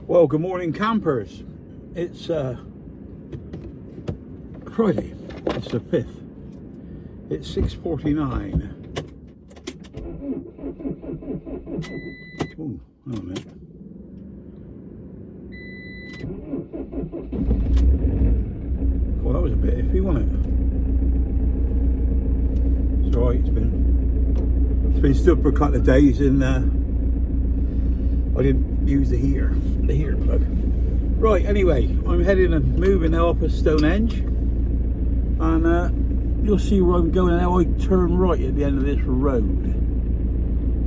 Well, good morning, campers. It's Friday. It's the 5th. It's 6:49. Oh, hang on a minute. Well, that was a bit iffy, wasn't it? It's alright. It's been stood for a couple of days, and I didn't use the heater plug. Right, anyway, I'm heading and moving now up at Stonehenge, and you'll see where I'm going now. I turn right at the end of this road.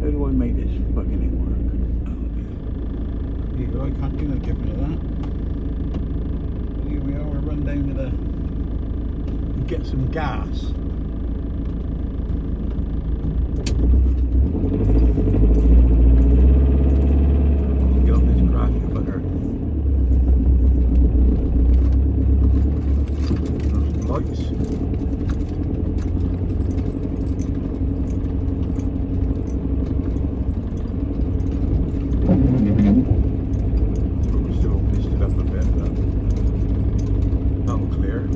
How do I make this fucking thing work? Here, I can't do no different than that. Here we are, we'll run down to the get some gas. Get off this grass, you fucker. There's lights. Still misted up a bit, but that'll clear.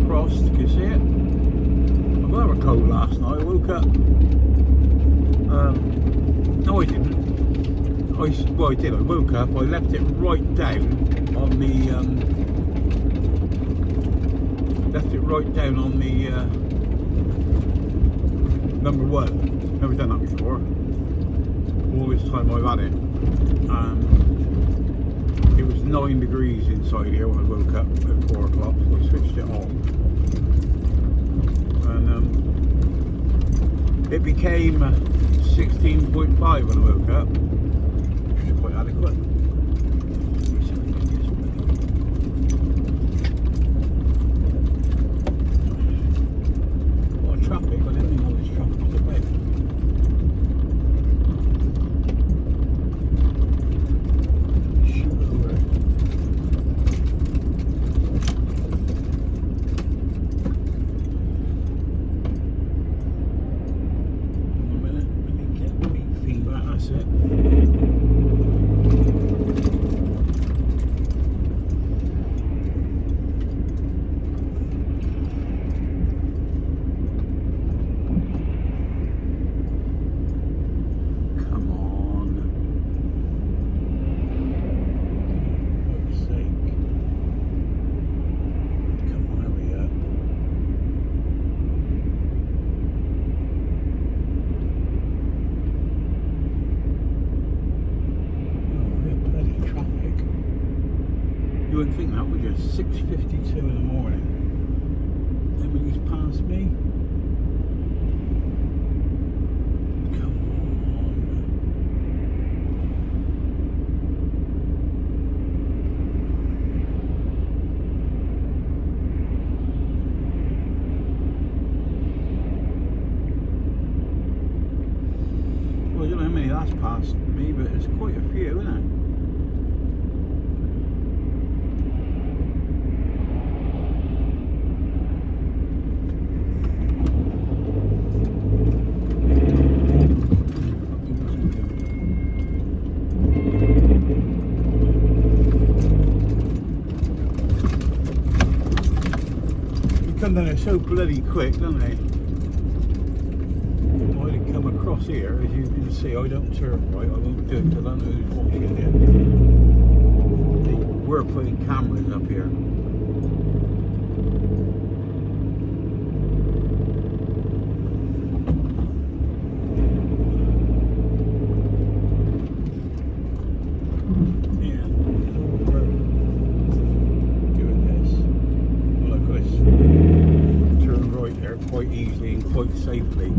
Frost, can you see it? I got a cold last night. I woke up. No, I didn't. Well, I did. I woke up. I left it right down on the. Number one. Never done that before. All this time I've had it. It was 9 degrees inside here when I woke up at 4 o'clock, so I switched it on. And it became 16.5 when I woke up, which is quite adequate. What traffic, I didn't even know this traffic was away. You wouldn't think that, would you? 6:52 in the morning. Everybody's past me. Come on. Well, I don't know how many that's past me, but it's quite a few, isn't it? They're so bloody quick, don't they? I didn't come across here, as you can see. I don't turn right. I won't do it because I don't know who's watching it. We're putting cameras up here. Quite easily and quite safely.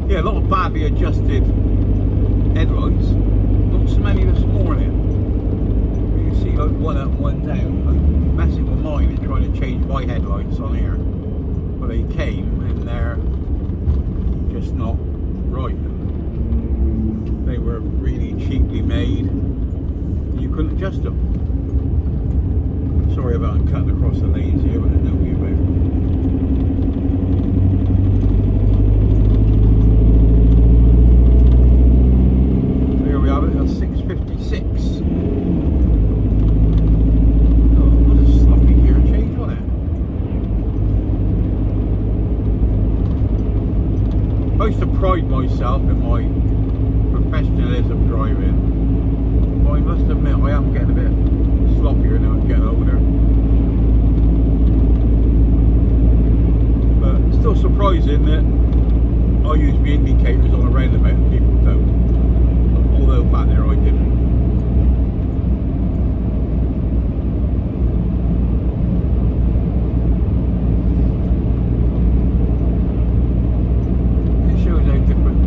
Yeah, a lot of badly adjusted headlights. Not so many this morning. You can see like one up, one down. I'm messing with mine and trying to change my headlights on here. But they came and they're just not right. They were really cheaply made. You couldn't adjust them. Sorry about cutting across the lanes here, but there's nobody about. There we have it, that's 6:56. Oh, what a sloppy gear change on it. I used to pride myself in my professionalism driving. But I must admit, I am getting a bit sloppier now I'm getting older. But it's still surprising that I use my indicators on a roundabout and people don't. Although back there I didn't. It shows how different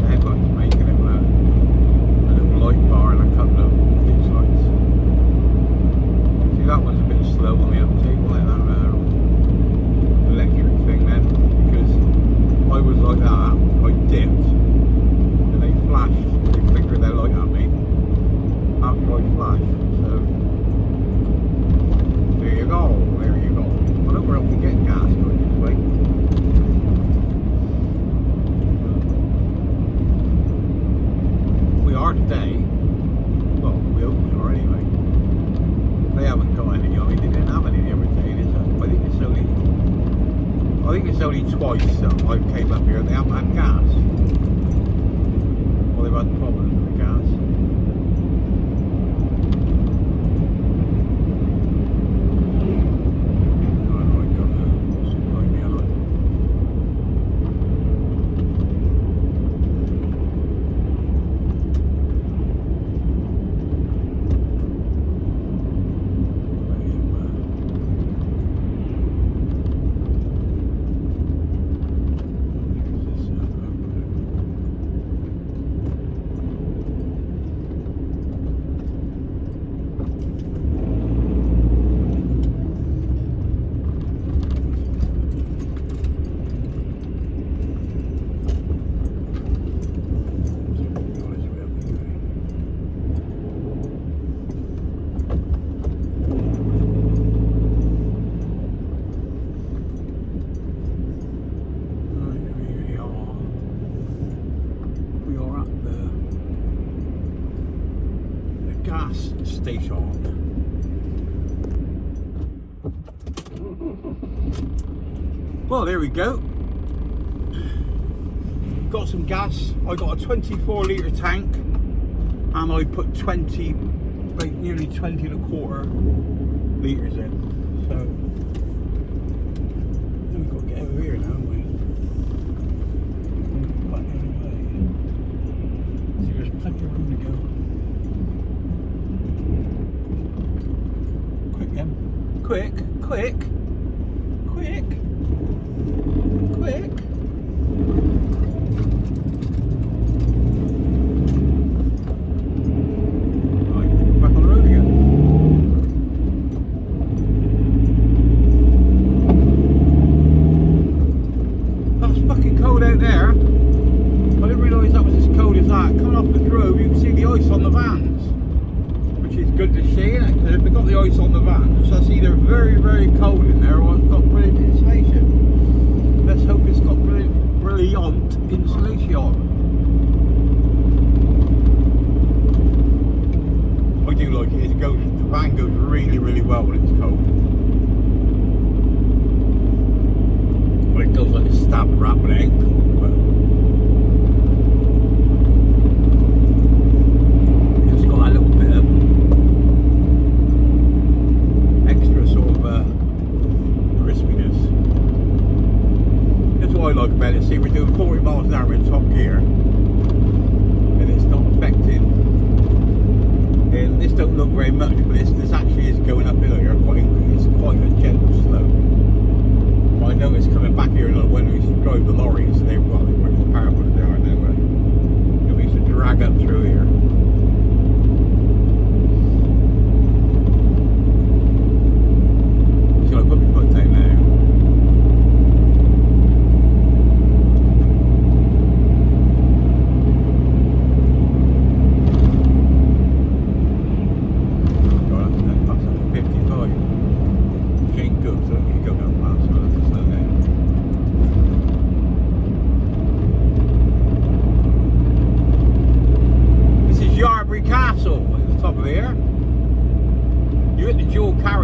the headlights making it with a little light bar and a couple of ditch lights. See, that one's a bit slow on the uptake, like that electric thing then, because I was like that, I dipped and they flashed, they flickered their light at me after I flashed, so there you go. I don't know where I can get gas going this way. We are today, well we hope we are anyway. They haven't got any, I mean they didn't have any the other day, I think it's only twice that I came up here they haven't had gas. Well, they've had problems with the gas. Gas station. Well, there we go. Got some gas. I got a 24 litre tank and I put 20, like nearly 20 and a quarter litres in. So then we've got to get over here now, haven't we? Back the other way. See, there's plenty of room to go. Quick, quick, quick, quick. Right, back on the road again. That's fucking cold out there. I didn't realise that was as cold as that. Coming off the grove, you can see the ice on the vans. Is good to see, isn't it? Because if they've got the ice on the van, so that's either very, very cold in there or it's got brilliant insulation. Let's hope it's got brilliant insulation. I do like it. The van goes really, really well when it's cold. Well, it goes like a stab wrap when it ain't cold, but it's got that little bit of crispiness. That's what I like about it. See, we're doing 40 miles an hour in top gear.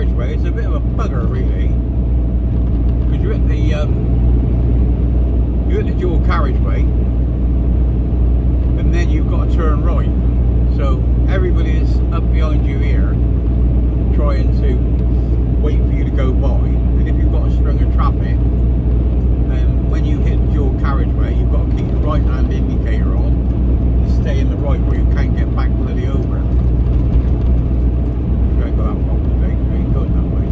carriageway, it's a bit of a bugger really, because you're at the dual carriageway, and then you've got to turn right. So everybody is up behind you here, trying to wait for you to go by. And if you've got a string of traffic, then when you hit the dual carriageway, you've got to keep the right hand indicator on and stay in the right, where you can't get back bloody over. You ain't got that problem today, you ain't going that way.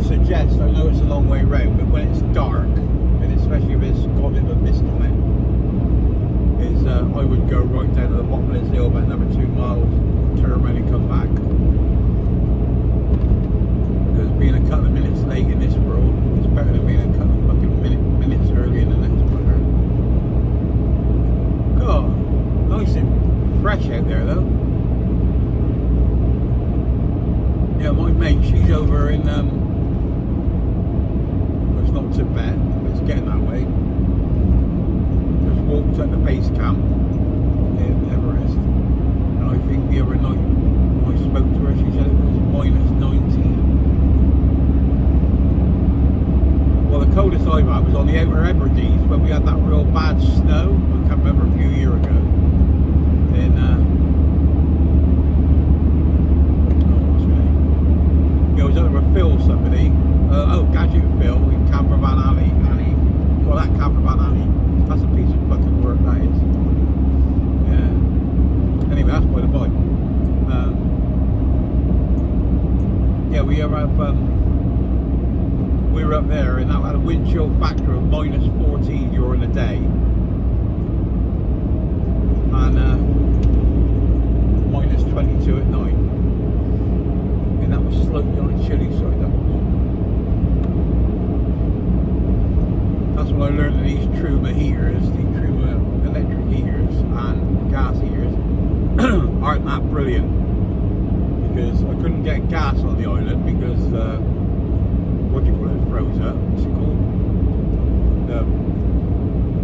Suggest, I know it's a long way round, but when it's dark, and especially if it's got a bit of a mist on it, is I would go right down to the bottom of this hill about another 2 miles, turn around and come back. Because being a couple of minutes late in this world is better than being a couple of fucking minutes early in the next one. God, nice and fresh out there though. Yeah, my mate, she's over in not too bad, it's getting that way. Just walked at the base camp in Everest, and I think the other night when I spoke to her, she said it was -19. Well, the coldest I've had was on the Outer Hebrides when we had that real bad snow. I can't remember, a few years ago. Then what's her name? Yeah, I was over with Phil, somebody. Gadget Phil in Campervan Alley. Well, that Campervan Alley, that's a piece of fucking work, that is. Yeah. Anyway, that's by the by. Yeah, we were up there, and that had a wind chill factor of -14 during the day, and -22 at night. And that was slightly on the chilly side. That was. That's when I learned that these Truma heaters, these Truma electric heaters and gas heaters aren't that brilliant, because I couldn't get gas on the island because what do you call it, froze up. What's it called? The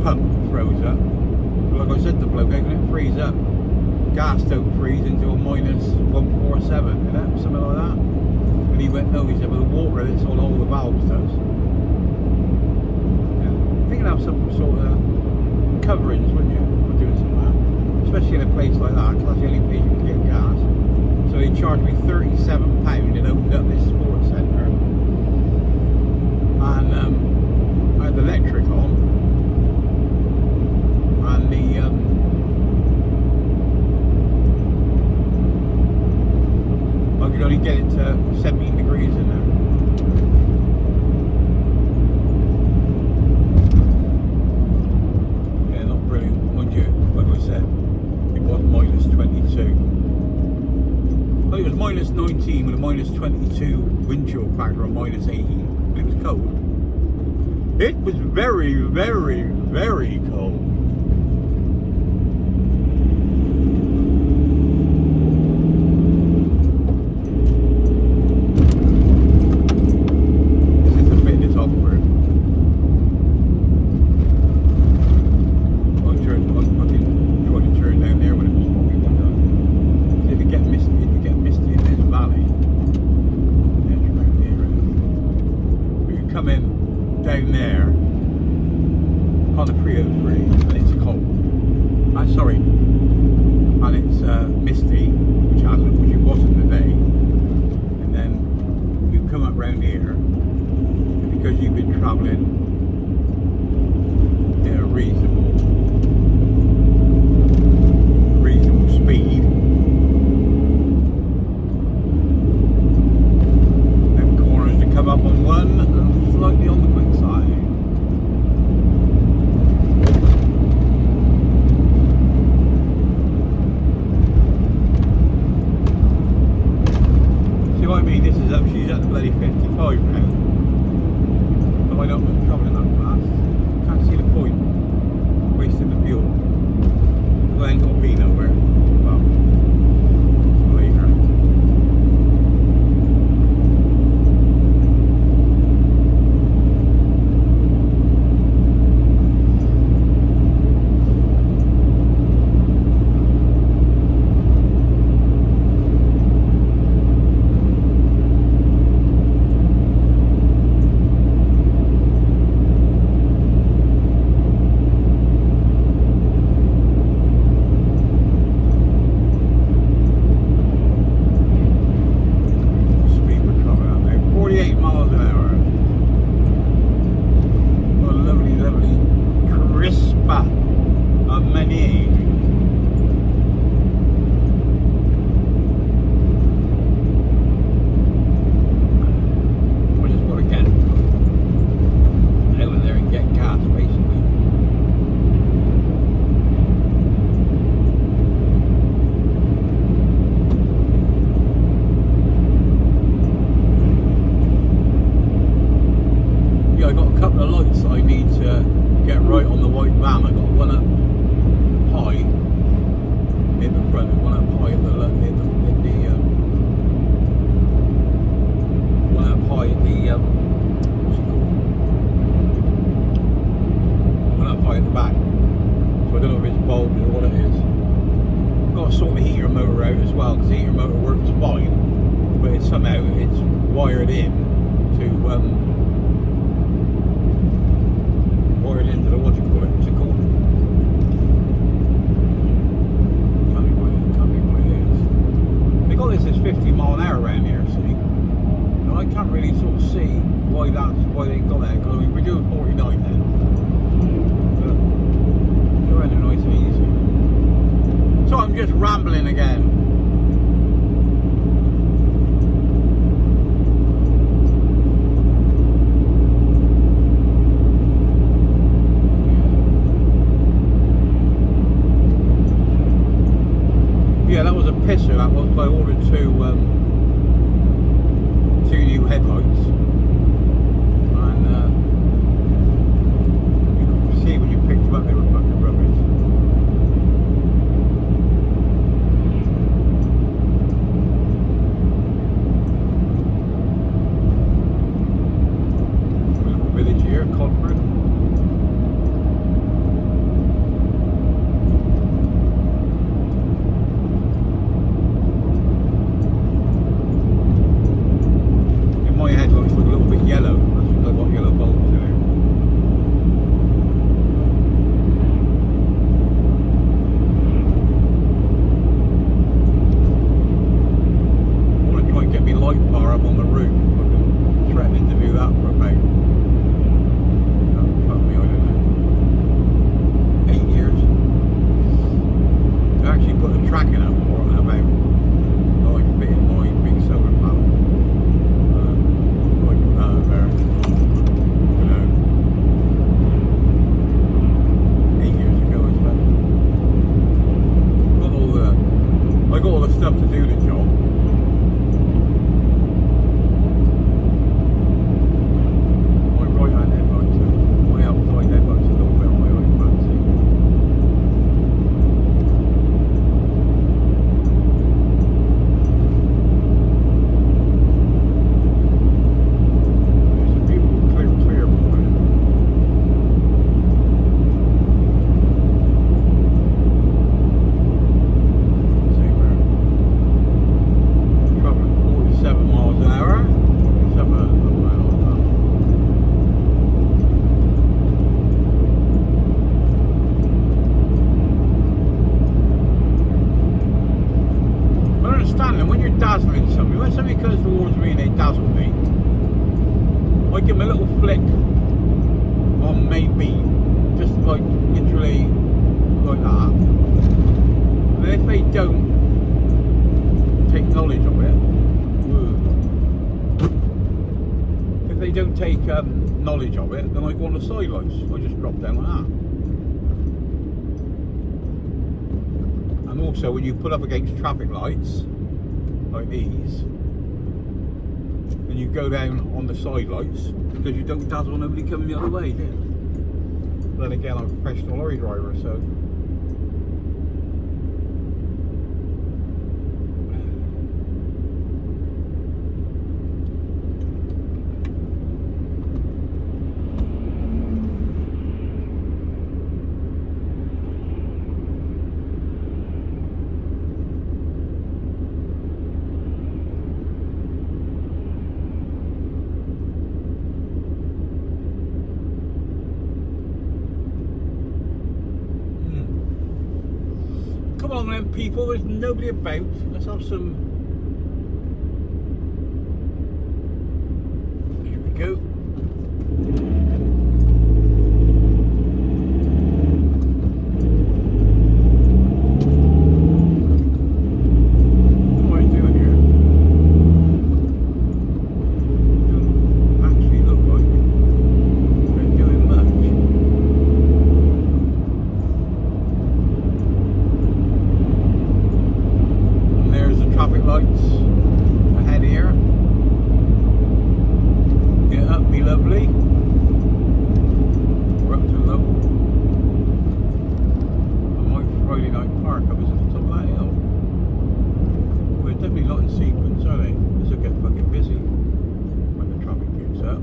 pump froze up. But like I said to the bloke, how can it freeze up? Gas don't freeze until -147, you know, something like that. And he went, no, he said, well, the water that's on all the valves does. You can have some sort of coverings, wouldn't you, for doing some of that, especially in a place like that, because that's the only place you can get gas. So they charged me £37 and opened up this sports centre, and I had the electric on, and the I could only get it to 17 degrees in there. It was -19 with a -22 wind chill factor on -18. It was cold. It was very, very, very cold. This is the fitness off-road. I fucking tried to turn down there when it was foggy one time. Did it get misty? In this valley, you come in down there on the 303 and it's cold. Sorry, and it's misty, which it wasn't today. And then you come up round here, and because you've been travelling I mean, this is up, she's at the bloody 55 now. But I don't want travelling that fast. Can't see the point. Wasting the fuel. I ain't got to be nowhere. Well, later. Wired in to wired into the, what do you call it? What's it called? Can't think what it is. They got this as 50 mile an hour around here, see? And I can't really sort of see why they got that. Because I mean, we're doing 49 then. But go around it nice and easy. So I'm just rambling again. Yeah, that was a pisser. That was. I ordered two new headlights, and you could see when you picked them up they were fucking rubbish. A little village here, Codford. Dazzling something. When somebody comes towards me and they dazzle me, I give them a little flick on main beam, just like literally like that. And if they don't take knowledge of it, if they don't take knowledge of it, then I go on the sidelines. I just drop down like that. And also when you pull up against traffic lights like these, and you go down on the side lights because you don't dazzle nobody coming the other way, do you? But then again, I'm a professional lorry driver, so. Come on then, people, there's nobody about. Let's have some. Here we go. What am I doing here? Doesn't actually look like we're doing much. Traffic lights ahead here. Get up, be lovely. We're up to low. I might Friday night park up at the top of that hill. We're definitely not in sequence, are they? This will get fucking busy when the traffic picks up.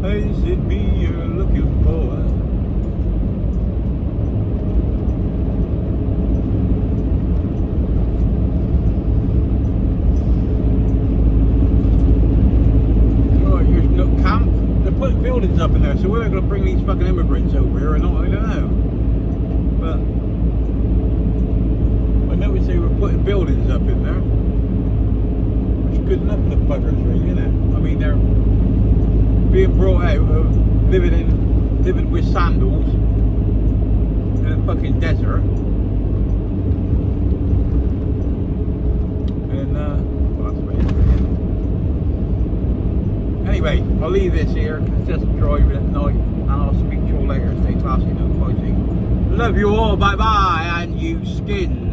Is it me you're looking for? Right, here's Nook Camp. They're putting buildings up in there, so we're going to bring these fucking immigrants over here or not, I don't know. But I noticed they were putting buildings up in there. Which is good enough for the buggers, really, isn't it? I mean, they're being brought out of living with sandals in a fucking desert, and well, that's about it. Anyway, I'll leave this here. It's just driving at night, and I'll speak to you all later. Stay classy, no fighting. Love you all. Bye bye, and you skin.